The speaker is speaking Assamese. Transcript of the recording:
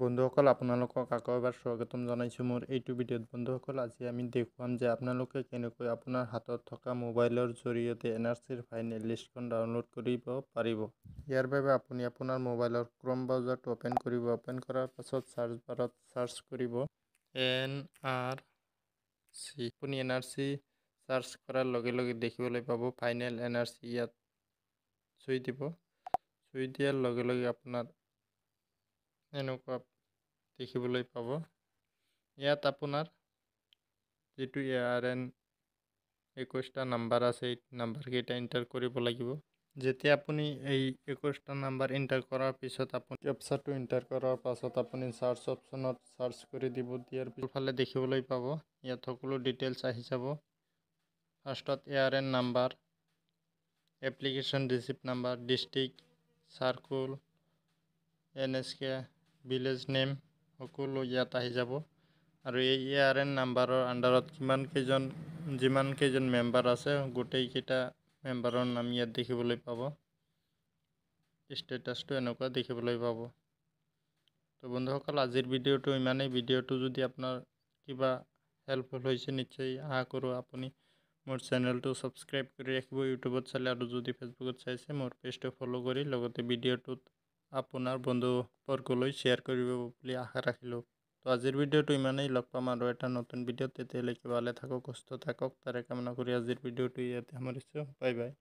বন্ধুসকল আপোনালোকক আকৌ এবাৰ স্বাগতম জনাইছোঁ মোৰ এইটো ভিডিঅ'ত। বন্ধুসকল, আজি আমি দেখুৱাম যে আপোনালোকে কেনেকৈ আপোনাৰ হাতত থকা মোবাইলৰ জৰিয়তে NRCৰ ফাইনেল লিষ্টখন ডাউনলোড কৰিব পাৰিব। ইয়াৰ বাবে আপুনি আপোনাৰ মোবাইলৰ ক্ৰম ব্ৰাউজাৰটো অ'পেন কৰিব। অ'পেন কৰাৰ পাছত চাৰ্চ বাৰত চাৰ্চ কৰিব NRC। আপুনি NRC চাৰ্চ কৰাৰ লগে লগে দেখিবলৈ পাব ফাইনেল NRC। ইয়াত চুই দিব। চুই দিয়াৰ লগে লগে আপোনাৰ এনেকুৱা দেখিবলৈ পাব। ইয়াত আপোনাৰ যিটো ARN 21টা নাম্বাৰ আছে, এই নাম্বাৰকেইটা এণ্টাৰ কৰিব লাগিব। যেতিয়া আপুনি এই 21টা নাম্বাৰ এণ্টাৰ কৰাৰ পিছত আপুনি কেপচাটো এণ্টাৰ কৰাৰ পাছত আপুনি চাৰ্চ অপশ্যনত চাৰ্চ কৰি দিব। দিয়াৰ পিছফালে দেখিবলৈ পাব ইয়াত সকলো ডিটেইলছ আহি যাব। ফাৰ্ষ্টত ARN number, application receipt number, district, circle, NSK, village name সকলো ইয়াত আহি যাব। আৰু এই ARN নাম্বাৰৰ আণ্ডাৰত যিমান কেইজন মেম্বাৰ আছে গোটেইকেইটা মেম্বাৰৰ নাম ইয়াত দেখিবলৈ পাব। ষ্টেটাছটো এনেকুৱা দেখিবলৈ পাব। তো বন্ধুসকল, আজিৰ ভিডিঅ'টো ইমানেই। ভিডিঅ'টো যদি আপোনাৰ কিবা হেল্পফুল হৈছে নিশ্চয় আশা কৰোঁ আপুনি মোৰ চেনেলটো ছাবস্ক্ৰাইব কৰি ৰাখিব ইউটিউবত চালে, আৰু যদি ফেচবুকত চাইছে মোৰ পেজটো ফ'ল' কৰি লগতে ভিডিঅ'টোত আপোনাৰ বন্ধুবৰ্গলৈ শ্বেয়াৰ কৰিব বুলি আশা ৰাখিলোঁ। তো আজিৰ ভিডিঅ'টো ইমানেই। লগ পাম আৰু এটা নতুন ভিডিঅ'ত। তেতিয়ালৈকে ভালে থাকক, সুস্থ থাকক তাৰে কামনা কৰি আজিৰ ভিডিঅ'টো ইয়াতে সামৰিছোঁ। Bye bye.